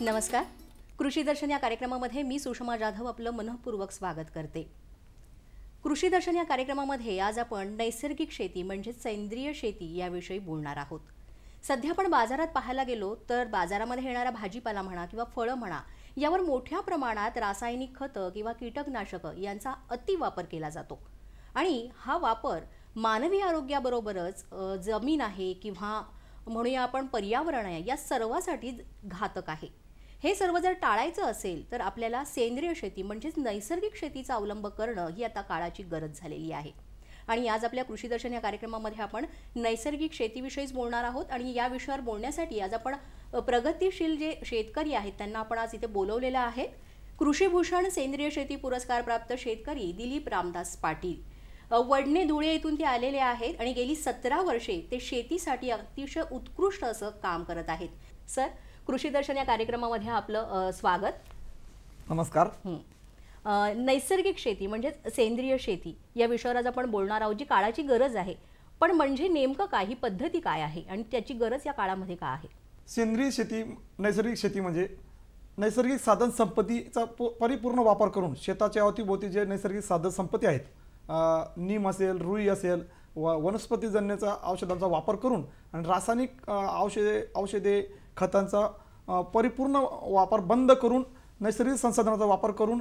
नमस्कार. कृषी दर्शन या कार्यक्रमामध्ये मी सुषमा जाधव आपलं मनःपूर्वक स्वागत करते. कृषी दर्शन या कार्यक्रमामध्ये आज आपण नैसर्गिक शेती म्हणजे सेंद्रिय शेती याविषयी बोलणार आहोत. सध्या आपण बाजारात पाहायला गेलो तर बाजारामध्ये येणारा भाजीपाला म्हणा किंवा फळं म्हणा यावर मोठ्या प्रमाणात रासायनिक खतं किंवा कीटकनाशकं यांचा अतिवापर केला जातो आणि हा वापर मानवी आरोग्याबरोबरच जमीन आहे किंवा म्हणूया आपण पर्यावरण आहे या सर्वासाठी घातक आहे. हे सर्व जर टाळायचं असेल तर आपल्याला सेंद्रिय शेती म्हणजेच नैसर्गिक शेतीचा अवलंब करणं ही आता काळाची गरज झालेली आहे. आणि आज आपल्या कृषी दर्शन या कार्यक्रमामध्ये आपण नैसर्गिक शेतीविषयीच बोलणार आहोत आणि या विषयावर बोलण्यासाठी आज आपण प्रगतिशील जे शेतकरी आहेत त्यांना आपण आज इथे बोलवलेलं आहे. कृषीभूषण सेंद्रिय शेती पुरस्कार प्राप्त शेतकरी दिलीप रामदास पाटील वडणे धुळे येथून ते आलेले आहेत आणि गेली 17 वर्षे ते शेतीसाठी अतिशय उत्कृष्ट असं काम करत आहेत. सर, कृषी दर्शन या कार्यक्रमामध्ये आपलं स्वागत. नमस्कार. नैसर्गिक शेती म्हणजे सेंद्रिय शेती या विषयावर आज आपण बोलणार आहोत जी काळाची गरज आहे. पण म्हणजे नेमकं काय, ही पद्धती काय आहे आणि त्याची गरज या काळामध्ये का आहे? सेंद्रिय शेती नैसर्गिक शेती म्हणजे नैसर्गिक साधन संपत्तीचा परिपूर्ण वापर करून शेताच्या अवतीभोवती जे नैसर्गिक साधन संपत्ती आहेत, नीम असेल, रुई असेल, वनस्पतीजन्याचा औषधांचा वापर करून आणि रासायनिक औषधे खतांचा परिपूर्ण वापर बंद करून नैसर्गिक संसाधनाचा वापर करून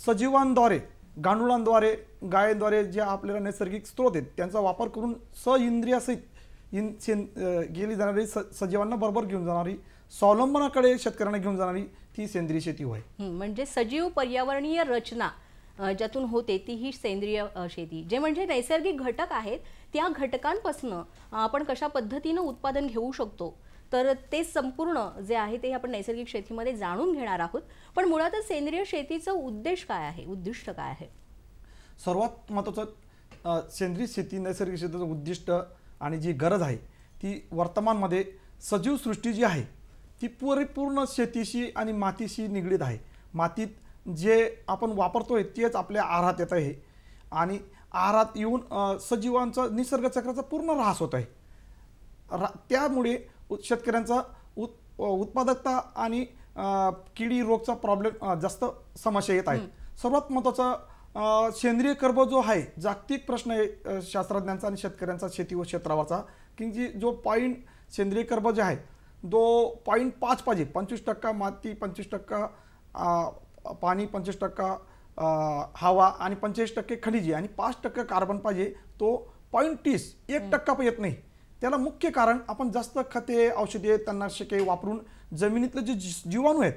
सजीवांद्वारे, गांडुळांद्वारे, गायीद्वारे जे आपल्याला नैसर्गिक स्रोत आहेत त्यांचा वापर करून सहिंद्रियासहित गेली जाणारी सजीवांना बरोबर घेऊन जाणारी, स्वावलंबनाकडे शेतकऱ्यांना घेऊन जाणारी ती सेंद्रिय शेती होय. म्हणजे सजीव पर्यावरणीय रचना ज्यातून होते ती ही सेंद्रिय शेती. जे म्हणजे नैसर्गिक घटक आहेत त्या घटकांपासून आपण कशा पद्धतीनं उत्पादन घेऊ शकतो तर ते संपूर्ण जे आहे ते आपण नैसर्गिक शेतीमध्ये जाणून घेणार आहोत. पण मुळातच सेंद्रिय शेतीचा उद्देश काय आहे, उद्दिष्ट काय आहे? सर्वात महत्त्वाचं सेंद्रिय शेती नैसर्गिक शेतीचं उद्दिष्ट आणि जी गरज आहे ती वर्तमानमध्ये सजीव सृष्टी जी आहे ती परिपूर्ण शेतीशी आणि मातीशी निगडीत आहे. मातीत जे आपण वापरतोय तेच आपल्या आहारात येत आहे आणि आहारात येऊन सजीवांचा निसर्ग चक्राचा पूर्ण ऱ्हास होत आहे. त्यामुळे शेतकऱ्यांचा उत्पादकता आणि किडी रोगचा प्रॉब्लेम जास्त समस्या येत आहेत. सर्वात महत्त्वाचा सेंद्रिय कर्ब जो आहे जागतिक प्रश्न आहे शास्त्रज्ञांचा आणि शेतकऱ्यांचा शेती व क्षेत्रावरचा, की जो पॉईंट सेंद्रिय कर्ब जे आहे तो 0.5 पाहिजे. 25% माती, 25% पाणी, 25% हवा आणि 45% खनिजे आणि 5% कार्बन पाहिजे. तो 0.30 1% पण येत नाही. त्याला मुख्य कारण आपण जास्त खते, औषधे, तणनाशके वापरून जमिनीतले जे जीवाणू आहेत,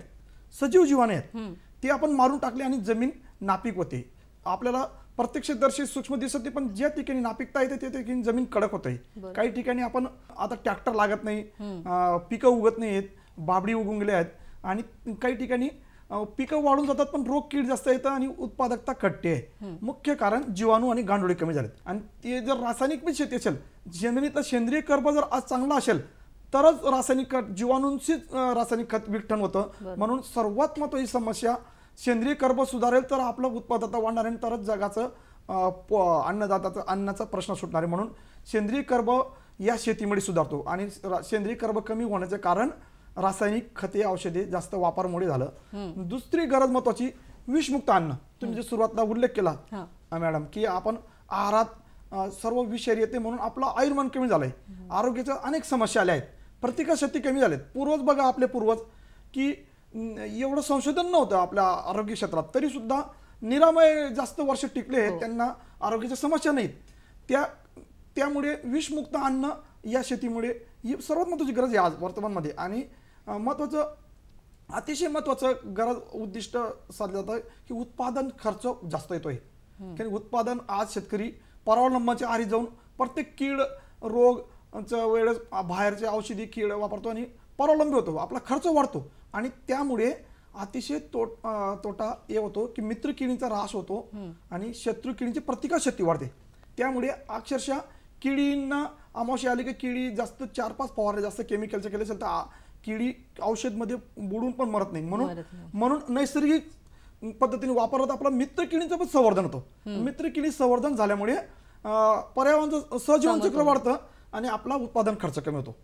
सजीव जीवाणू आहेत ते आपण मारून टाकले आणि जमीन नापीक होते. आपल्याला प्रत्यक्षदर्शी सूक्ष्म दिसत नाही, पण ज्या ठिकाणी नापीकता येते त्या ठिकाणी जमीन कडक होते. काही ठिकाणी आपण आता ट्रॅक्टर लागत नाही, पिकं उगत नाही आहेत, बाबडी उगून गेले आहेत आणि काही ठिकाणी पिकं वाढून जातात पण रोग कीड जास्त येतं आणि उत्पादकता घटते आहे. मुख्य कारण जीवाणू आणि गांडुळे कमी झालेत. आणि ते जर रासायनिक शेती असेल, जमिनीतला सेंद्रिय कर्ब जर आज चांगला असेल तरच रासायनिक खत, जीवाणूंशीच रासायनिक खत विघटन होतं. म्हणून सर्वात महत्त्वाची समस्या सेंद्रिय कर्ब सुधारेल तर आपलं उत्पादकता वाढणार आहे, तरच जगाचं अन्नाचा प्रश्न सुटणार आहे. म्हणून सेंद्रिय कर्ब या शेतीमुळे सुधारतो आणि सेंद्रिय कर्ब कमी होण्याचे कारण रासायनिक खते, औषधे जास्त वापरामुळे झालं. दुसरी गरज महत्वाची विषमुक्त अन्न. तुम्ही जे सुरुवातीला उल्लेख केला मॅडम की आपण आहारात सर्व विषारी येते म्हणून आपलं आयुर्मान कमी झालंय, आरोग्याच्या अनेक समस्या आल्या आहेत, प्रतिकारशक्ती कमी झालीत. पूर्वज बघा, आपले पूर्वज की एवढं संशोधन नव्हतं आपल्या आरोग्य क्षेत्रात तरी सुद्धा निरामय जास्त वर्ष टिकले आहेत, त्यांना आरोग्याच्या समस्या नाहीत. त्यामुळे विषमुक्त अन्न या शेतीमुळे ही सर्वात महत्त्वाची गरज आहे आज वर्तमानमध्ये. आणि अतिशय महत्त्वाचं गरज उद्दिष्ट साधलं जातं की उत्पादन खर्च जास्त येतोय. कारण उत्पादन आज शेतकरी परावलंबाच्या आहारी जाऊन प्रत्येक कीड रोग वेळेस बाहेरचे औषधी कीड वापरतो आणि परावलंबी होतो, आपला खर्च वाढतो आणि त्यामुळे अतिशय तोटा हे होतो की मित्र किडींचा ऱ्हास होतो आणि शत्रू किडींची प्रतिकारशक्ती वाढते. त्यामुळे अक्षरशः किडींना अमावस्या आली की किडी जास्त 4-5 फवारण्या जास्त केमिकलचे केले असेल तर किडी औषध मध्ये बुडून पण मरत नाही. म्हणून नैसर्गिक पद्धतीने वापरत आपला मित्र किडींचं पण संवर्धन होतं. मित्र किडी संवर्धन झाल्यामुळे पर्यावरणाचं सहजीवन चक्र वाढतं आणि आपला उत्पादन खर्च कमी होतो.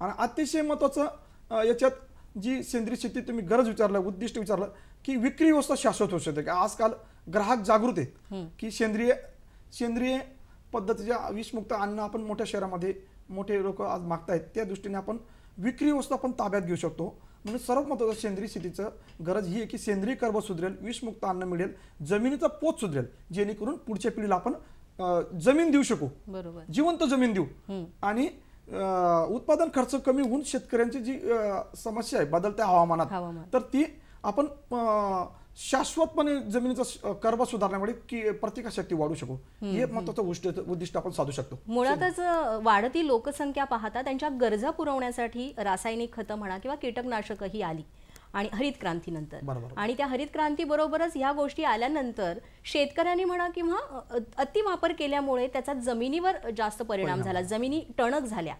आणि अतिशय महत्वाचं याच्यात जी सेंद्रिय शेती तुम्ही गरज विचारलं, उद्दिष्ट विचारलं की विक्री व्यवस्था शाश्वत होऊ शकते की आजकाल ग्राहक जागृत आहेत की सेंद्रिय पद्धतीच्या विषमुक्त अन्न आपण मोठ्या शहरामध्ये मोठे लोक आज मागतायत, त्या दृष्टीने आपण विक्री व्यवस्था आपण ताब्यात घेऊ शकतो. म्हणून सर्वात महत्त्वाचं सेंद्रिय शेतीचं गरज ही आहे की सेंद्रिय कर्ब सुधरेल, विषमुक्त अन्न मिळेल, जमिनीचा पोत सुधरेल, जेणेकरून पुढच्या पिढीला आपण जमीन देऊ शकू, बरोबर, जिवंत जमीन देऊ आणि उत्पादन खर्च कमी होऊन शेतकऱ्यांची जी समस्या आहे बदलत्या हवामानात तर ती आपण शाश्वतपणे जमिनीचा कर्ब सुधारण्यामुळे की प्रतिकारशक्ती वाढू शकू. हे महत्त्वाचं उद्दिष्ट आपण साधू शकतो. मुळातच वाढती लोकसंख्या पाहता त्यांच्या गरजा पुरवण्यासाठी रासायनिक खतं म्हणा किंवा कीटकनाशक ही आली आणि हरित क्रांतीनंतर, आणि त्या हरित क्रांती बरोबरच ह्या गोष्टी आल्यानंतर शेतकऱ्यांनी म्हणा किंवा अतिवापर केल्यामुळे त्याचा जमिनीवर जास्त परिणाम झाला, जमिनी टणक झाल्या,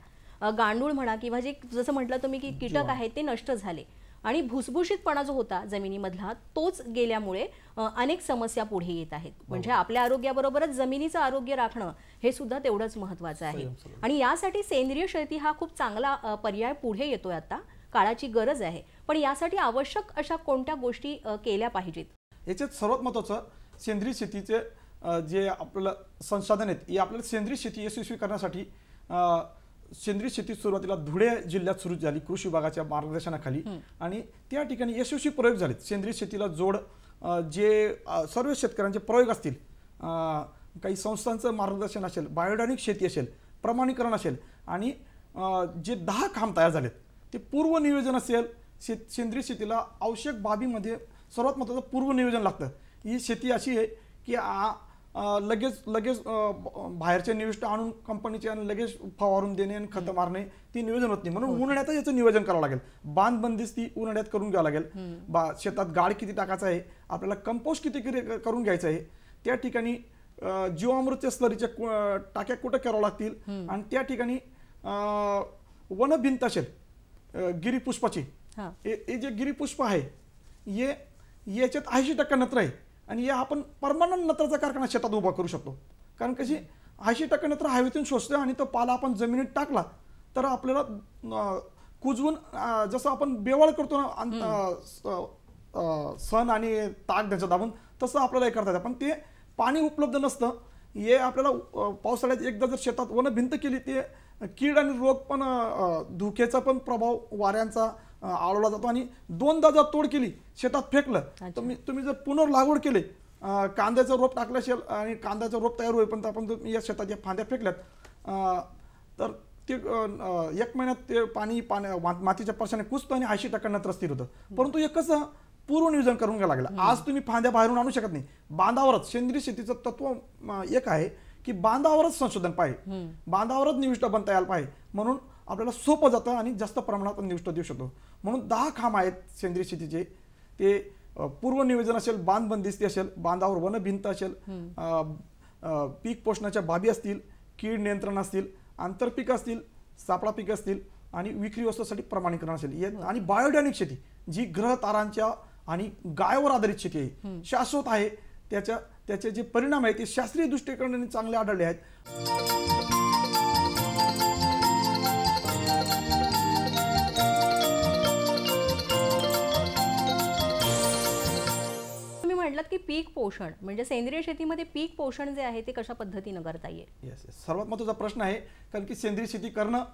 गांडूळ म्हणा किंवा जे जसं म्हटलं तुम्ही की कीटक आहेत ते नष्ट झाले आणि भुसभुशीतपणा जो होता जमिनीमधला तोच गेल्यामुळे अनेक समस्या पुढे येत आहेत. म्हणजे आपल्या आरोग्याबरोबरच जमिनीचं आरोग्य राखणं हे सुद्धा तेवढंच महत्त्वाचं आहे आणि यासाठी सेंद्रिय शेती हा खूप चांगला पर्याय पुढे येतोय. आता काळाची गरज आहे, पण यासाठी आवश्यक अशा कोणत्या गोष्टी केल्या पाहिजेत? याच्यात सर्वात महत्त्वाचं सेंद्रिय शेतीचे जे आपल्याला संसाधन आहेत हे आपल्याला सेंद्रिय शेती यशस्वी करण्यासाठी सेंद्रिय शेती सुरुवातीला धुळे जिल्ह्यात सुरू झाली कृषी विभागाच्या मार्गदर्शनाखाली आणि त्या ठिकाणी यशस्वी प्रयोग झालेत. सेंद्रिय शेतीला जोड जे सर्व शेतकऱ्यांचे प्रयोग असतील, काही संस्थांचं मार्गदर्शन असेल, बायोडायनिक शेती असेल, प्रमाणीकरण असेल आणि जे 10 खांब तयार झालेत ते पूर्व नियोजन असेल. सेंद्रिय शेतीला आवश्यक बाबीमध्ये सर्वात महत्त्वाचं पूर्व नियोजन लागतं. ही शेती अशी आहे की लगेच बाहेरचे निविष्ट आणून कंपनीचे आणि लगेच फवारून देणे आणि खतं मारणे ती नियोजन होत नाही. म्हणून उन्हाळ्यात याचं नियोजन करावं लागेल, बांध बंदिस्ती उन्हाळ्यात करून घ्यावं लागेल, शेतात गाळ किती टाकायचं आहे, आपल्याला कंपोस्ट किती करून घ्यायचं आहे, त्या ठिकाणी जीवामृतच्या स्लरीच्या टाक्या कुठं करावं लागतील आणि त्या ठिकाणी वनभिंत असेल गिरीपुष्पाची, हे जे गिरीपुष्प आहे हे याच्यात 80% नत्र आहे आणि या आपण परमनंट नत्राचा कारखाना शेतात उभा करू शकतो. कारण कशी 80% नत्र हवेतून शोषतं आणि तो पाला आपण जमिनीत टाकला तर आपल्याला कुजवून जसं आपण बेवाळ करतो ना सण आणि ताक त्याचं दाबून तसं आपल्याला हे करता येतं. पण ते पाणी उपलब्ध नसतं. हे आपल्याला पावसाळ्यात एकदा जर शेतात वनभिंत केली ते कीड आणि रोग पण धुक्याचा पण प्रभाव वाऱ्यांचा आळवला जातो आणि 2दा जर तोड केली शेतात फेकलं तुम्ही जर पुनर्लागवड केली, कांद्याचं रोप टाकलं असेल आणि कांद्याचं रोप तयार होईपर्यंत आपण जर या शेतात या फांद्या फेकल्यात तर ते 1 महिन्यात ते पाणी मातीच्या स्पर्शाने कुजतं आणि 80% नत्र स्थिर होतं. परंतु हे कसं पूर्व नियोजन करून घ्यावं लागलं. आज तुम्ही फांद्या बाहेरून आणू शकत नाही, बांधावरच सेंद्रिय शेतीचं तत्व एक आहे की बांधावरच संशोधन पाहिजे, बांधावरच निविष्ट बनता यायला पाहिजे. म्हणून आपल्याला सोपं जातं आणि जास्त प्रमाणात निविष्ट देऊ शकतो. म्हणून 10 खांब आहेत सेंद्रिय शेतीचे. ते पूर्व नियोजन असेल, बांध बंदिस्ती असेल, बांधावर वनभिंत असेल, पीक पोषणाच्या बाबी असतील, कीड नियंत्रण असतील, आंतरपीक असतील, सापळा पीक असतील आणि विक्री व्यवस्थेसाठी प्रमाणीकरण असेल आणि बायोडायनिक शेती जी ग्रह तारांच्या आणि गायावर आधारित शेती आहे, शाश्वत आहे. त्याचे जे परिणाम आहेत ते शास्त्रीय दृष्टिकोनाने चांगले आढळले आहेत. तुम्ही म्हटलात की पीक पोषण म्हणजे सेंद्रिय शेतीमध्ये पीक पोषण जे आहे ते कशा पद्धतीने करता येईल? येस, सर्वात महत्त्वाचा प्रश्न आहे. कारण की सेंद्रिय शेती करणं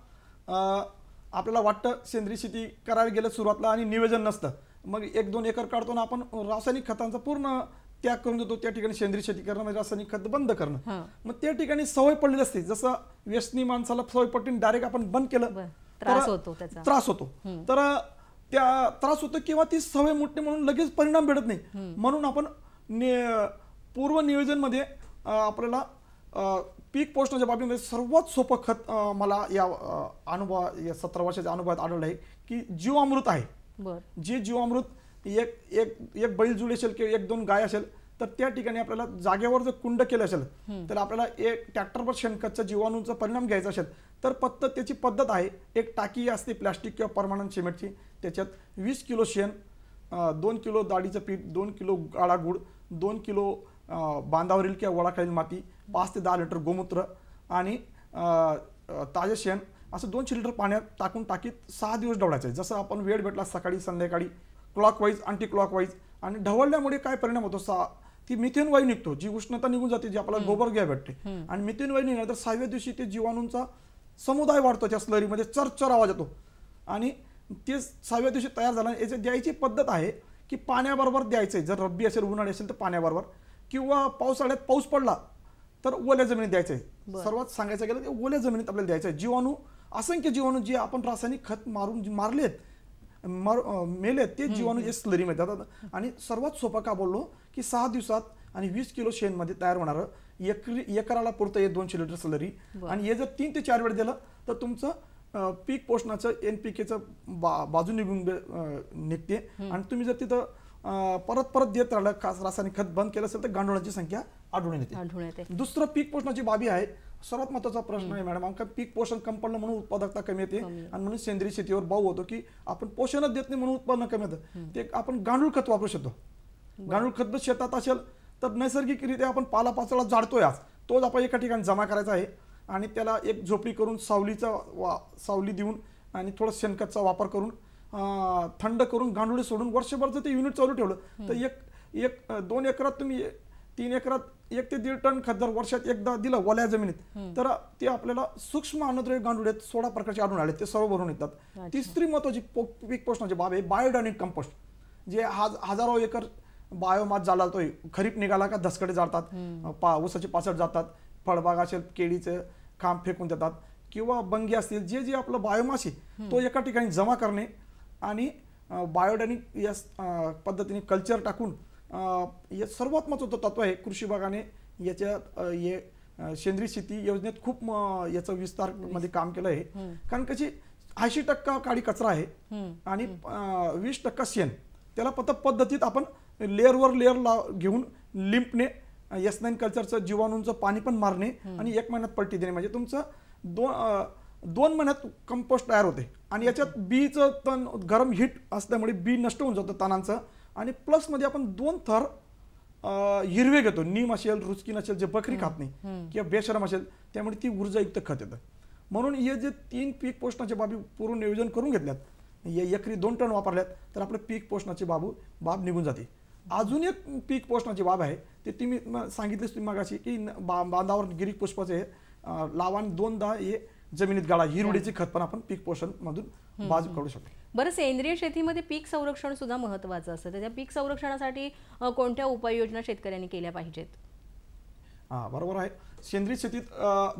आपल्याला वाटतं सेंद्रिय शेती करायला गेलं सुरुवातला आणि नियोजन नसतं, मग 1-2 एकर काढतो ना आपण रासायनिक खतांचा पूर्ण त्याग करून देतो. त्या ठिकाणी सेंद्रिय शेती करणं म्हणजे रासायनिक खत बंद करणं. मग त्या ठिकाणी सवय पडलेली असते. जसं व्यसनी माणसाला सवय पडली डायरेक्ट आपण बंद केलं त्रास होतो. तर त्या त्रास होतो किंवा ती सवय मोठी म्हणून लगेच परिणाम भेटत नाही. म्हणून आपण पूर्व नियोजनमध्ये आपल्याला पीक पोषणाच्या बाबतीमध्ये सर्वात सोपं खत मला या या 17 वर्षाच्या अनुभवात आढळलं आहे की जीवामृत आहे. जे जीवामृत एक बैल जुळी असेल किंवा 1-2 गाय असेल तर त्या ठिकाणी आपल्याला जागेवर जर कुंड केलं असेल तर आपल्याला एक ट्रॅक्टरवर शेणखतच्या जीवाणूचा परिणाम घ्यायचा असेल तर त्याची पद्धत आहे. एक टाकी असते प्लास्टिक किंवा परमानंट सिमेंटची, त्याच्यात 20 किलो शेण, 2 किलो डाळीचं पीठ, 2 किलो काळा गुळ, 2 किलो बांधावरील किंवा वळाखालील माती, 5 ते 10 लिटर गोमूत्र आणि ताजे शेण असं 200 लिटर पाण्यात टाकून टाकीत 6 दिवस ढवळायचं. जसं आपण वेळ भेटला सकाळी संध्याकाळी क्लॉकवाईज अँटी क्लॉकवाईज. आणि ढवळल्यामुळे काय परिणाम होतो, ती मिथेन वायू निघतो, जी उष्णता निघून जाते, जी आपल्याला गोबर घ्या भेटते. आणि मिथेन वायू निघाला तर 6व्या दिवशी ते जीवाणूंचा समुदाय वाढतो, त्या स्लरीमध्ये चरचर आवाज येतो आणि ते 6व्या दिवशी तयार झाला. याची द्यायची पद्धत आहे की पाण्याबरोबर द्यायचं. जर रब्बी असेल उन्हाळी असेल तर पाण्याबरोबर, किंवा पावसाळ्यात पाऊस पडला तर ओल्या जमिनीत द्यायचं आहे. सर्वात सांगायचं गेलं तर ओल्या जमिनीत आपल्याला द्यायचं आहे. जीवाणू, असंख्य जीवाणू जे आपण रासायनिक खत मारून मारलेत मेलेत ते जीवाणू जे स्लरीमध्ये जातात. आणि सर्वात सोपं का बोललो की 6 दिवसात आणि 20 किलो शेणमध्ये तयार होणारं एकराला पुरतं हे 200 लिटर स्लरी. आणि हे जर 3 ते 4 वेळ दिलं तर तुमचं पीक पोषणाचं NPKचं बाजू निघून निघते. आणि तुम्ही जर तिथं परत देत राहिलं, रासायनिक खत बंद केलं असेल तर गांडुळाची संख्या आढळून येते. दुसरं पीक पोषणाची बाबी आहे, सर्वात महत्त्वाचा प्रश्न आहे मॅडम. आमका पीक पोषण कमी पडलं म्हणून उत्पादकता कमी येते आणि म्हणून सेंद्रिय शेतीवर भाव होतो की आपण पोषणच देत नाही म्हणून उत्पन्न कमी येतं. ते आपण गांडूळ खत वापरू शकतो. गांडूळ खत शेतात असेल तर नैसर्गिकरित्या आपण पालापाचोळा जाळतोय, आज तोच आपण एका ठिकाणी जमा करायचा आहे आणि त्याला एक झोपडी करून सावली देऊन आणि थोडं शेणखतचा वापर करून थंड करून गांडुळे सोडून वर्षभर जर ते युनिट चालू ठेवलं तर 2 एकरात तुम्ही 3 एकरात 1 ते 1.5 टन खत जर वर्षात एकदा दिलं ओल्या जमिनीत तर ते आपल्याला सूक्ष्म अन्नद्रव्य गांडुळे 16 प्रकारचे आढळून आले, ते सर्व भरून येतात. तिसरी महत्वाची पीक पोषणाची बाब आहे बायोडायनिक कंपोस्ट. जे हजारो एकर बायोमास जाळतोय, खरीप निघाला का धसकडे जातात, ऊसाचे पाचट जातात, फळबाग असेल केळीचं खांब फेकून देतात, किंवा बंगी असतील, जे आपलं बायोमास आहे तो एका ठिकाणी जमा करणे आणि बायोडायनिक या पद्धतीने कल्चर टाकून हे सर्वात महत्त्वाचं तत्व आहे. कृषी विभागाने याच्या सेंद्रिय शेती योजनेत खूप याचं विस्तार मध्ये काम केलं आहे. कारण कशी 80% काळी कचरा आहे आणि 20% शेण. त्याला पद्धतीत आपण लेअरवर लेअर घेऊन लिंपने S9 कल्चरचं जीवाणूंचं पाणी पण मारणे आणि 1 महिन्यात पलटी देणे, म्हणजे तुमचं 2 महिन्यात कंपोस्ट तयार होते. आणि याच्यात बीचं तण गरम हीट असल्यामुळे बी नष्ट होऊन जातं तणांचं. आणि प्लस मध्ये आपण 2 थर हिरवे घेतो, नीम असेल, रुचकीन असेल, जे बकरी खात नाही, किंवा बेशरम असेल, त्यामुळे ती ऊर्जायुक्त खत येतं. म्हणून हे जे 3 पीक पोषणाच्या बाबी पूर्ण नियोजन करून घेतल्यात, एकरी 2 टन वापरल्यात तर आपलं पीक पोषणाची बाब निघून जाते. अजून एक पीक पोषणाची बाब आहे, ते तुम्ही सांगितलीच तुम्ही मागाशी की बांधावर गिरीक पुष्पाचे लावाण 2दा हे जमिनीत गाळा, हिरवडीचे खत पण आपण पीक पोषण मधून बाजू काढू शकतो. बरं, सेंद्रिय शेतीमध्ये पीक संरक्षण सुद्धा महत्त्वाचं असतं. त्या पीक संरक्षणासाठी कोणत्या उपाययोजना शेतकऱ्यांनी केल्या पाहिजेत? बरोबर आहे. सेंद्रिय शेतीत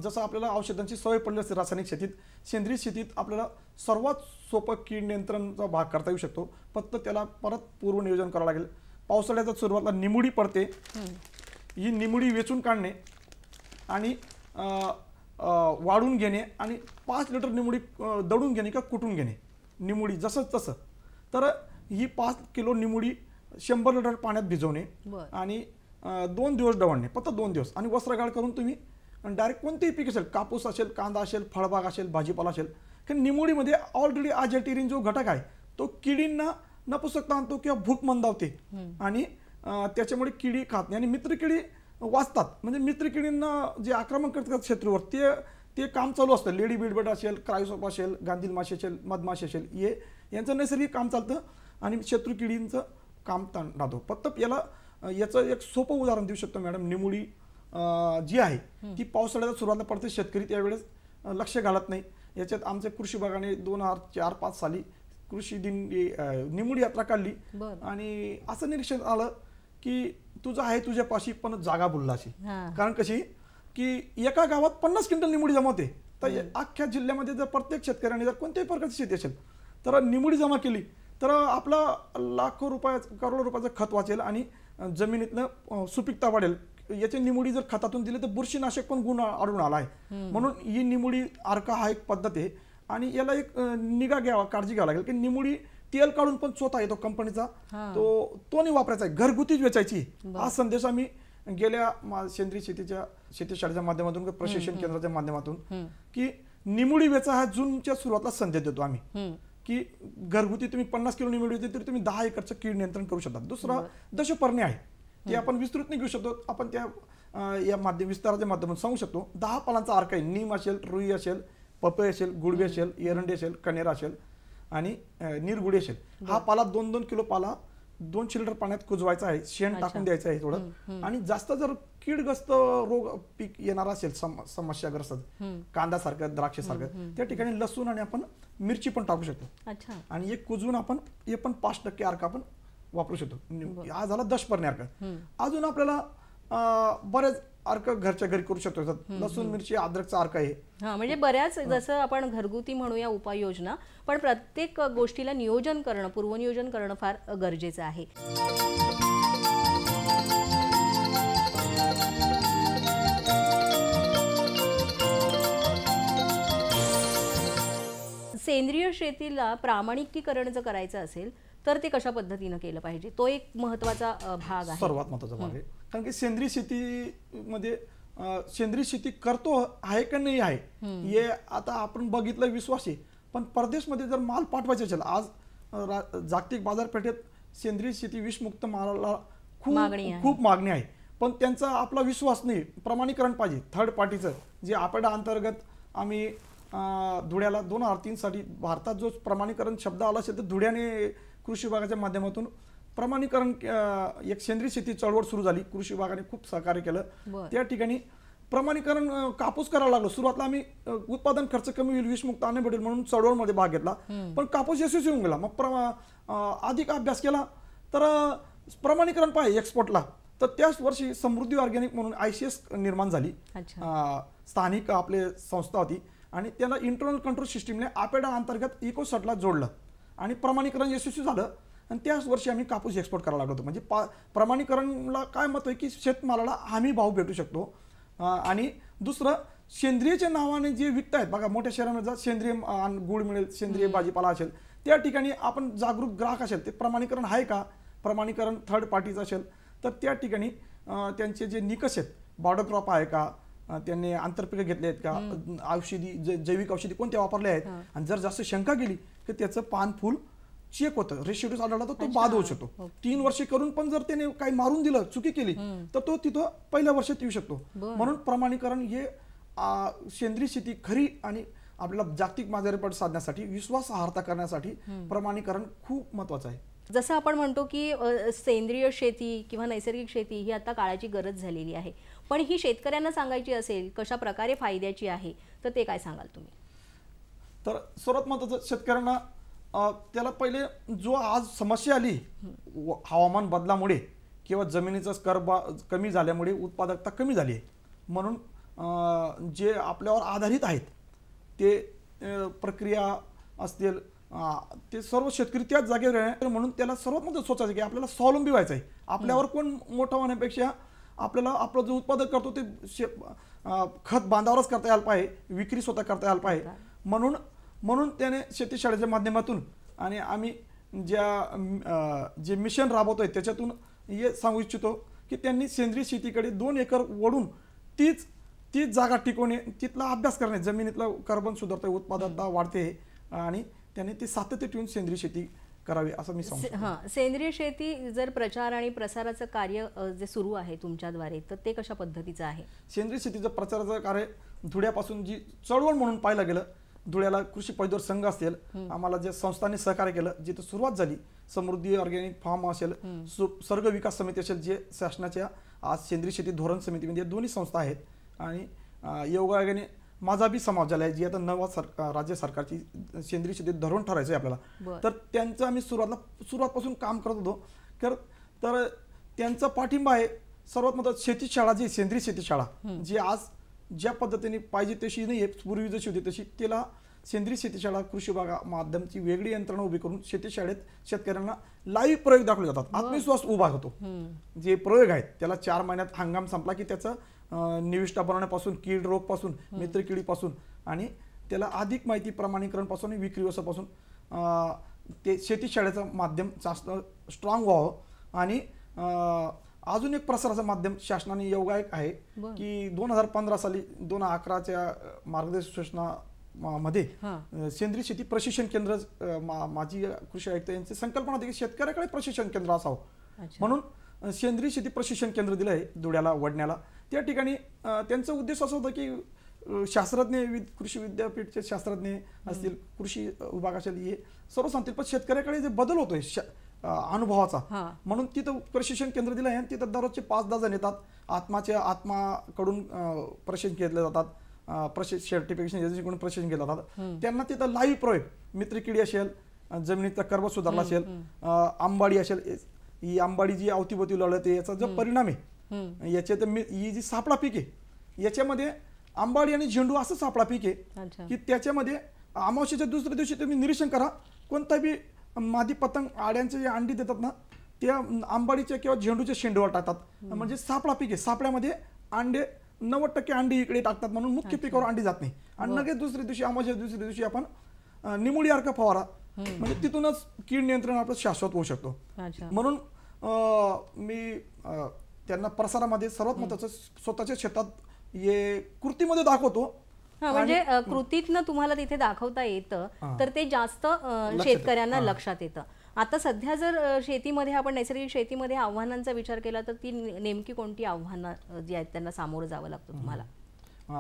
जसं आपल्याला औषधांची सवय पडली असते रासायनिक शेतीत, सेंद्रिय शेतीत आपल्याला सर्वात सोपं कीड नियंत्रणचा भाग करता येऊ शकतो. फक्त त्याला परत पूर्व नियोजन करावं लागेल. पावसाळ्याच्या सुरुवातीला निमुडी पडते, ही निमुडी वेचून काढणे आणि वाढून घेणे आणि 5 लिटर निमुडी दळून घेणे का कुटून घेणे, निमुडी जसंच तसं. तर ही 5 किलो निमुडी 100 लिटर पाण्यात भिजवणे आणि 2 दिवस ढवळणे, फक्त 2 दिवस. आणि वस्त्रगाळ करून तुम्ही डायरेक्ट कोणतेही पीक असेल, कापूस असेल, कांदा असेल, फळबाग असेल, भाजीपाला असेल, कारण निमुडीमध्ये ऑलरेडी आजॅटिरिन जो घटक आहे तो किडींना नपुसकता आणतो किंवा भूक मंदावते आणि त्याच्यामुळे किडी खात नाही आणि मित्रकिडी वाचतात. म्हणजे मित्रकिडींना जे आक्रमण करतात शत्रूवर ते काम चालू असतं. लेडी बिडबड असेल, क्रायोसोप असेल, गांधील माशी असेल, मधमाशी असेल, यांचं नैसर्गिक काम चालतं आणि शत्रू किडींचं काम राहतो. फक्त याचं एक सोपं उदाहरण देऊ शकतो मॅडम. निमुडी जी आहे ती पावसाळ्याच्या सुरुवातीला पडते, शेतकरी त्यावेळेस लक्ष घालत नाही. याच्यात आमच्या कृषी विभागाने 2004-5 साली कृषी दिन निमुडी यात्रा काढली आणि असं निरीक्षण आलं की तुझं आहे तुझ्यापाशी पण जागा बुललाशी. कारण कशी की एका गावात 50 क्विंटल निमुडी जमवते, तर अख्ख्या जिल्ह्यामध्ये जर प्रत्येक शेतकऱ्याने जर कोणत्याही प्रकारची शेती असेल तर निमुडी जमा केली तर आपला लाखो रुपयाचं करोडो रुपयाचं खत वाचेल आणि जमिनीतनं सुपीकता वाढेल. याची निमुडी जर खतातून दिली तर बुरशीनाशक पण गुण आढळून आला आहे. म्हणून ही निमुडी अर्का हा एक पद्धत आहे आणि याला एक निगा घ्यावा, काळजी घ्यावी लागेल की निमुडी तेल काढून पण चोथा येतो कंपनीचा, तो नाही वापरायचा आहे, घरगुतीच वेचायची. हा संदेश आम्ही गेल्या सेंद्रिय शेतीशाळेच्या माध्यमातून, प्रशिक्षण केंद्राच्या माध्यमातून की निमुडी वेचा हा जूनच्या सुरुवातीला संदेश देतो आम्ही की घरगुती तुम्ही 50 किलो निमुडी होती तरी तुम्ही 10 एकरचं कीड नियंत्रण करू शकता. दुसरा दशपर्णी आहे, ते आपण विस्तृत नाही घेऊ शकतो, आपण त्या या विस्ताराच्या माध्यमातून सांगू शकतो. 10 पालांचा अर्क आहे. नीम असेल, रुई असेल, पपई असेल, गुडबी असेल, एरंडी असेल, कनेरा असेल आणि निरगुडी असेल. हा पाला 2-2 किलो पाला 2 लिटर पाण्यात कुजवायचा आहे, शेण टाकून द्यायचं आहे थोडं. आणि जास्त जर कीडग्रस्त रोग पीक येणार असेल, समस्याग्रस्त कांद्यासारखं, द्राक्षासारखं, त्या ठिकाणी लसूण आणि आपण मिरची पण टाकू शकतो. आणि एक कुजवून आपण हे पण 5% अर्क आपण वापरू शकतो. हा झाला दशपर्णी अर्क. अजून आपल्याला बरेच अर्क घरच्या घरी करू शकतो. लसूण, मिरची, अद्रकचा अर्क आहे. म्हणजे बऱ्याच, जसं आपण घरगुती म्हणूया उपाययोजना, पण प्रत्येक गोष्टीला नियोजन करणं, पूर्वनियोजन करणं फार गरजेचं आहे. सेंद्रिय शेतीला प्रामाणिकीकरण जर करायचं असेल तर ते कशा पद्धतीने केलं पाहिजे, तो एक महत्त्वाचा भाग आहे, सर्वात महत्त्वाचा भाग आहे. कारण की सेंद्रिय शेतीमध्ये सेंद्रिय शेती करतो आहे का नाही आहे हे आता आपण बघितलं, विश्वास आहे. पण परदेशमध्ये जर माल पाठवायचा असेल, आज जागतिक बाजारपेठेत सेंद्रिय शेती विषमुक्त मालाला खूप मागणी आहे. पण त्यांचा आपला विश्वास नाही. प्रमाणीकरण पाहिजे थर्ड पार्टीचं. जे आपल्या अंतर्गत आम्ही धुळ्याला 2003 साठी भारतात जो प्रमाणीकरण शब्द आला असेल तर धुळ्याने कृषी विभागाच्या माध्यमातून प्रमाणीकरण एक सेंद्रिय शेती चळवळ सुरू झाली. कृषी विभागाने खूप सहकार्य केलं. त्या ठिकाणी प्रमाणीकरण कापूस करायला लागलो. सुरुवातीला आम्ही उत्पादन खर्च कमी होईल, विषमुक्त अन्न भेटेल म्हणून चळवळमध्ये भाग घेतला. पण कापूस यशस्वी होऊन गेला. मग अधिक अभ्यास केला तर प्रमाणीकरण पाहिजे एक्सपोर्टला. तर त्याच वर्षी समृद्धी ऑर्गॅनिक म्हणून ICS निर्माण झाली. स्थानिक आपले संस्था होती आणि त्याला इंटरनल कंट्रोल सिस्टीमने आपेडा अंतर्गत इकोसटला जोडलं आणि प्रमाणीकरण यशस्वी झालं. आणि त्याच वर्षी आम्ही कापूस एक्सपोर्ट करायला लागलो. म्हणजे प्रमाणीकरणला काय महत्व आहे की शेतमालाला हमी भाव भेटू शकतो. आणि दुसरं, सेंद्रियच्या नावाने जे विकतायत बघा, मोठ्या शहरांमध्ये सेंद्रिय गुळ मिळेल, सेंद्रिय भाजीपाला असेल, त्या ठिकाणी आपण जागरूक ग्राहक असेल, ते प्रमाणीकरण आहे का, प्रमाणीकरण थर्ड पार्टीचं असेल तर त्या ठिकाणी त्यांचे जे निकष आहेत, बॉर्डर क्रॉप आहे का, त्यांनी आंतरपिकं घेतले आहेत का, औषधी जैविक औषधी कोणत्या वापरल्या आहेत. आणि जर जास्त शंका गेली की त्याचं पान फुल चेक होतं, रेसिड्यूज आढळला तर तो बाद होऊ शकतो. 3 वर्षे करून पण जर त्याने काही मारून दिलं, चुकी केली तर तो तिथं पहिल्या वर्षात येऊ शकतो. म्हणून प्रमाणीकरण हे सेंद्रिय शेती खरी आणि आपल्याला जागतिक बाजारपेठ साधण्यासाठी, विश्वासार्हता करण्यासाठी प्रमाणीकरण खूप महत्वाचं आहे. जसं आपण म्हणतो की सेंद्रिय शेती किंवा नैसर्गिक शेती ही आता काळाची गरज झालेली आहे, पण ही शेतकऱ्यांना सांगायची असेल कशा प्रकारे फायद्याची आहे तर ते काय सांगाल तुम्ही? तर सर्वात महत्त्वाचं, शेतकऱ्यांना त्याला पहिले जो आज समस्या आली हवामान बदलामुळे किंवा जमिनीचा स्तर कमी झाल्यामुळे उत्पादकता कमी झाली आहे, म्हणून जे आपल्यावर आधारित आहेत ते प्रक्रिया असतील ते सर्व शेतकरी त्याच जागेवर आहे. म्हणून त्याला सर्वात महत्त्वाचं सोचायचं की आपल्याला स्वावलंबी व्हायचं आहे. आपल्यावर कोण मोठं होण्यापेक्षा आपल्याला आपलं जो उत्पादन करतो ते खत बांधावरच करता यायला पाहिजे, विक्री स्वतः करता यायला पाहिजे. म्हणून त्याने शेतीशाळेच्या माध्यमातून आणि आम्ही जे मिशन राबवतोय त्याच्यातून हे सांगू इच्छितो की त्यांनी सेंद्रिय शेतीकडे 2 एकर वळून तीच जागा टिकवणे, तिथला अभ्यास करणे, जमिनीतलं कार्बन सुधारते, उत्पादकता वाढते आणि त्यांनी ते सातत्य ठेवून सेंद्रिय शेती करावी असं मी सांगतो. सेंद्रिय शेती जर प्रचार आणि प्रसाराचं कार्य जे सुरू आहे तुमच्याद्वारे तर ते कशा पद्धतीचं आहे? सेंद्रिय शेतीचं प्रचाराचं कार्य धुळ्यापासून जी चळवळ म्हणून पाहिलं गेलं, धुळ्याला कृषी पदवीधर संघ असेल, आम्हाला जे संस्थांनी सहकार्य केलं, जिथं सुरुवात झाली, समृद्धी ऑर्गॅनिक फार्म असेल, सर्ग विकास समिती असेल, जे शासनाच्या आज सेंद्रिय शेती धोरण समिती म्हणजे दोन्ही संस्था आहेत. आणि योगायोगाने माझा बी समाज झाला आहे, जी आता नवा राज्य सरकारची सेंद्रिय शेती धोरण ठरायचं आहे आपल्याला. तर त्यांचं आम्ही सुरुवातपासून काम करत होतो. तर त्यांचा पाठिंबा आहे. सर्वात महत्त्वाचं, शेती शाळा जी सेंद्रिय शेती शाळा जी आज ज्या पद्धतीने पाहिजे तशी नाही आहे, पूर्वी जशी होती तशी, त्याला सेंद्रिय शेती शाळा कृषी विभागा माध्यमची वेगळी यंत्रणा उभी करून शेती शाळेत शेतकऱ्यांना लाईव्ह प्रयोग दाखवले जातात. आत्मविश्वास उभा होतो. जे प्रयोग आहेत त्याला 4 महिन्यात हंगाम संपला की त्याचं निविष्ठा बनवण्यापासून, कीड रोग पासून, मित्र किडीपासून आणि त्याला अधिक माहिती प्रमाणीकरण पासून आणि विक्री व्यवसायापासून ते शेती शाळेचं माध्यम जास्त स्ट्रॉंग व्हावं. आणि अजून एक प्रसाराचं माध्यम शासनाने योगायोग आहे की 2015 साली 2011च्या मार्गदर्शनामध्ये सेंद्रिय शेती प्रशिक्षण केंद्र माजी कृषी आयुक्त यांची संकल्पना होती की शेतकऱ्याकडे प्रशिक्षण केंद्र असावं. म्हणून सेंद्रिय शेती प्रशिक्षण केंद्र दिलं आहे धुळ्याला, वडण्याला. त्या ठिकाणी त्यांचा उद्देश असा होता की शास्त्रज्ञ, कृषी विद्यापीठचे शास्त्रज्ञ असतील, कृषी विभाग असेल, हे सर्व सांगतील. पण शेतकऱ्याकडे जे बदल होतोय अनुभवाचा, म्हणून तिथं प्रशिक्षण केंद्र दिलं आहे. तिथं दररोजचे 5-10 जण येतात. आत्माकडून प्रशिक्षण घेतले जातात, सर्टिफिकेशन एजन्सीकडून प्रशिक्षण केलं जातात. त्यांना तिथं लाईव्ह प्रयोग, मित्रकिडी असेल, जमिनीचा कर्ब सुधारला असेल, आंबाडी असेल, ही आंबाडी जी अवतीभोवती लढते याचा जो परिणाम आहे, याच्यात ही जी सापळा पीक आहे याच्यामध्ये आंबाडी आणि झेंडू असं सापळा पीक आहे की त्याच्यामध्ये अमावस्येच्या दुसऱ्या दिवशी तुम्ही निरीक्षण करा, कोणता बी मादी पतंग आड्यांचे जे अंडी देतात ना त्या आंबाडीच्या किंवा झेंडूच्या शेंडूवर टाकतात. म्हणजे सापळा पीक आहे. सापळ्यामध्ये अंडे 90% अंडी इकडे टाकतात म्हणून मुख्य पिकावर अंडी जात नाही. आणि लगेच दुसऱ्या दिवशी अमावस्येच्या दुसऱ्या दिवशी आपण निमुळी अर्क फवारा, म्हणजे तिथूनच कीड नियंत्रण आपलं शाश्वत होऊ शकतो. म्हणून मी त्यांना प्रसारामध्ये सर्वात महत्त्वाचं स्वतःच्या शेतात हे कृतीमध्ये दाखवतो. म्हणजे कृतीतनं तुम्हाला तिथे दाखवता येतं तर ते जास्त शेतकऱ्यांना लक्षात येतं. आता सध्या जर शेतीमध्ये आपण नैसर्गिक शेतीमध्ये आव्हानांचा विचार केला तर ती नेमकी कोणती आव्हानं जी आहेत त्यांना सामोरं जावं लागतं तुम्हाला?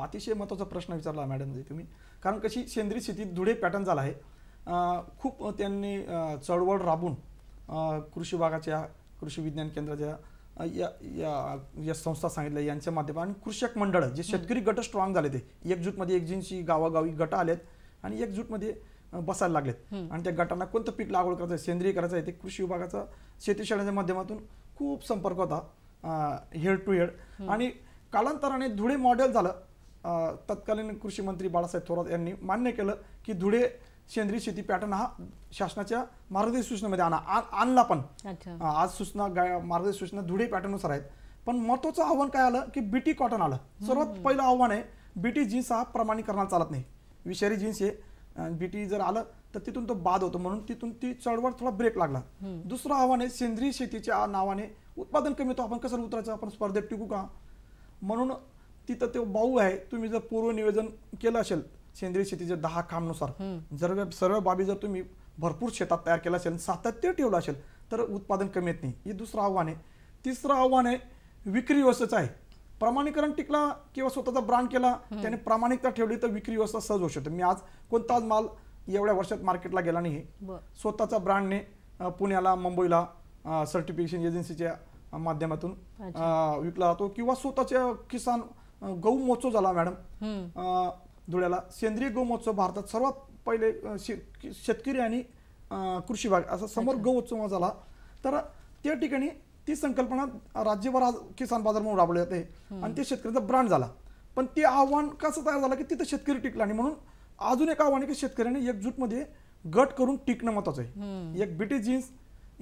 अतिशय महत्त्वाचा प्रश्न विचारला मॅडम तुम्ही. कारण कशी सेंद्रिय शेतीत धुळे पॅटर्न झाला आहे. खूप त्यांनी चळवळ राबून कृषी विभागाच्या, कृषी विज्ञान केंद्राच्या या संस्था सांगितल्या यांच्या माध्यमातून कृषक मंडळ जे शेतकरी गट स्ट्रॉंग झाले, ते एकजूटमध्ये एकजिन्सी गावागावी गट आलेत आणि एकजूटमध्ये बसायला लागलेत. आणि त्या गटांना कोणतं पीक लागवड करायचं आहे, सेंद्रिय करायचं आहे, ते कृषी विभागाचा शेती शाळेच्या माध्यमातून खूप संपर्क होता, हेड टू हेड. आणि कालांतराने धुळे मॉडेल झालं. तत्कालीन कृषी मंत्री बाळासाहेब थोरात यांनी मान्य केलं की धुळे सेंद्रिय शेती पॅटर्न हा शासनाच्या मार्गदर्शक सूचनेमध्ये आणला. पण आज सूचना मार्गदर्शक सूचना धुळे पॅटर्ननुसार आहेत. पण महत्त्वाचं आव्हान काय आलं की बीटी कॉटन आलं. सर्वात पहिलं आव्हान आहे बीटी जीन्स हा प्रमाणीकरणाला चालत नाही, विषारी जीन्स आहे. बीटी जर आलं तर तिथून तो बाद होतो, म्हणून तिथून ती चळवळ थोडा ब्रेक लागला. दुसरं आव्हान आहे सेंद्रिय शेतीच्या नावाने उत्पादन कमी होतं, आपण कसं उतरायचं, आपण स्पर्धेत टिकू का. म्हणून तिथं तो भाऊ आहे, तुम्ही जर पूर्व नियोजन केलं असेल सेंद्रिय शेतीच्या 10 कामनुसार, जर सर्व बाबी जर तुम्ही भरपूर शेतात तयार केलं असेल, सातत्य ठेवलं असेल तर उत्पादन कमी येत नाही. हे दुसरं आव्हान आहे. तिसरं आव्हान आहे विक्री व्यवस्थेचं आहे. प्रमाणीकरण टिकला किंवा स्वतःचा ब्रँड केला, त्याने प्रामाणिकता ठेवली तर विक्री व्यवस्था सहज होऊ शकते. मी आज कोणताच माल एवढ्या वर्षात मार्केटला गेला नाही, स्वतःचा ब्रँडने पुण्याला, मुंबईला सर्टिफिकेशन एजन्सीच्या माध्यमातून विकला जातो. किंवा स्वतःच्या किसान गहू महोत्सव झाला मॅडम धुळ्याला. सेंद्रिय गहू महोत्सव भारतात सर्वात पहिले शेतकरी आणि कृषी विभाग असा समोर गहू उत्सव झाला. तर त्या ठिकाणी ती संकल्पना राज्यभर आज किसान बाजार म्हणून राबवली जाते आणि ते शेतकऱ्याचा ब्रँड झाला. पण ते आव्हान कसं तयार झालं की तिथं शेतकरी टिकला नाही. म्हणून अजून एक आव्हान आहे की शेतकऱ्यांनी एकजूटमध्ये गट करून टिकणं महत्त्वाचं आहे. एक बीटी जीन्स,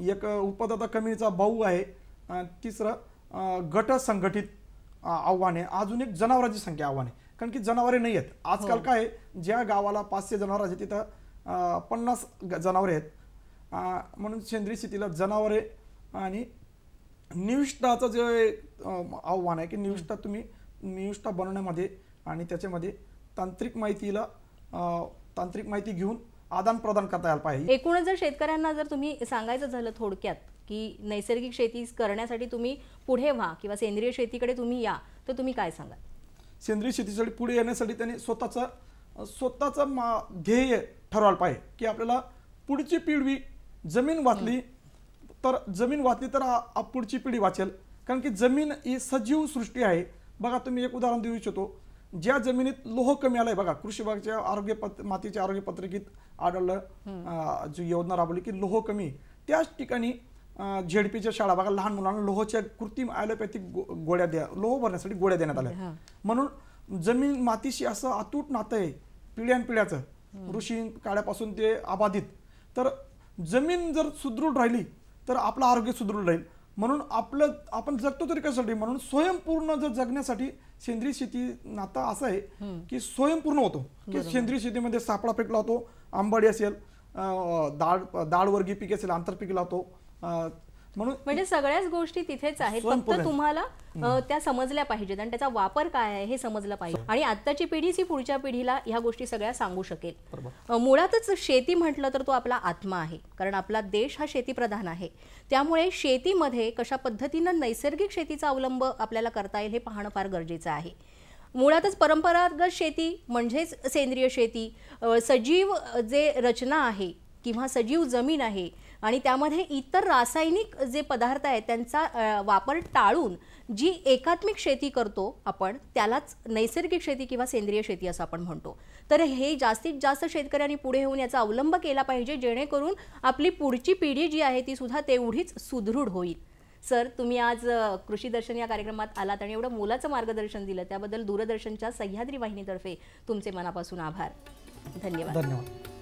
एक उत्पादकता कमीचा भाऊ आहे, तिसरं गट संघटित आव्हान आहे. अजून एक जनावरांची संख्या आव्हान आहे, कारण की जनावरे नाही आहेत. आजकाल काय आहे, ज्या गावाला 500 जनावर आहेत तिथं 50 जनावरे आहेत. म्हणून सेंद्रिय शेतीला जनावरे आणि निविष्ठाचं जे आव्हान आहे की निविष्ठा बनवण्यामध्ये आणि त्याच्यामध्ये तांत्रिक माहिती घेऊन आदान प्रदान करता यायला पाहिजे. एकूणच जर शेतकऱ्यांना जर तुम्ही सांगायचं झालं थोडक्यात की नैसर्गिक शेती करण्यासाठी तुम्ही पुढे व्हा किंवा सेंद्रिय शेतीकडे तुम्ही या, तर तुम्ही काय सांगाल? सेंद्रिय शेतीसाठी पुढे येण्यासाठी त्यांनी स्वतःचं ध्येय ठरवायला पाहिजे की आपल्याला पुढची पिढी जमीन वाचली तर पुढची पिढी वाचेल. कारण की जमीन ही सजीव सृष्टी आहे. बघा तुम्ही एक उदाहरण देऊ इच्छितो, ज्या जमिनीत लोह कमी आलाय, बघा कृषी विभागाच्या मातीच्या आरोग्य पत्रिकेत आढळलं, जी योजना राबवली की लोह कमी, त्याच ठिकाणी झेडपीच्या शाळा बघा लहान मुलांना लोहच्या कृत्रिम ॲलोपॅथिक गोळ्या लोह भरण्यासाठी गोळ्या देण्यात आल्या. म्हणून जमीन मातीशी असं अतूट नातं आहे पिढ्यानपिढ्याचं ऋषी काळापासून ते अबाधित, तर जमीन जर सुदृढ राहिली तर आपलं आरोग्य सुदृढ राहील. म्हणून आपण जगतो तरी कशासाठी, म्हणून स्वयंपूर्ण जर जगण्यासाठी सेंद्रिय शेती नाता असं आहे की स्वयंपूर्ण होतो. की सेंद्रिय शेतीमध्ये सापळा पीक लावतो, आंबाडी असेल, दाळवर्गीय पीक असेल, आंतरपीक लावतो. म्हणून म्हणजे सगळ्याच गोष्टी तिथेच आहेत, फक्त तुम्हाला त्या समजल्या पाहिजेत आणि त्याचा वापर काय आहे हे समजलं पाहिजे. आणि आत्ताची पिढीच ही पुढच्या पिढीला ह्या गोष्टी सगळ्या सांगू शकेल. मुळातच शेती म्हटलं तर तो आपला आत्मा आहे, कारण आपला देश हा शेतीप्रधान आहे. त्यामुळे शेतीमध्ये कशा पद्धतीनं नैसर्गिक शेतीचा अवलंब आपल्याला करता येईल हे पाहणं फार गरजेचं आहे. मुळातच परंपरागत शेती म्हणजेच सेंद्रिय शेती, सजीव जे रचना आहे किंवा सजीव जमीन आहे आणि त्यामध्ये इतर रासायनिक जे पदार्थ आहेत त्यांचा वापर टाळून जी एकात्मिक शेती करतो आपण, त्यालाच नैसर्गिक शेती किंवा सेंद्रिय शेती असं आपण म्हणतो. तर हे जास्तीत जास्त शेतकऱ्यांनी पुढे येऊन याचा अवलंब केला पाहिजे, जेणेकरून आपली पुढची पिढी जी आहे ती सुद्धा तेवढीच सुदृढ होईल. सर, तुम्ही आज कृषी दर्शन या कार्यक्रमात आलात आणि एवढं मोलाचं मार्गदर्शन दिलं त्याबद्दल दूरदर्शनच्या सह्याद्री वाहिनीतर्फे तुमचे मनापासून आभार. धन्यवाद. धन्यवाद.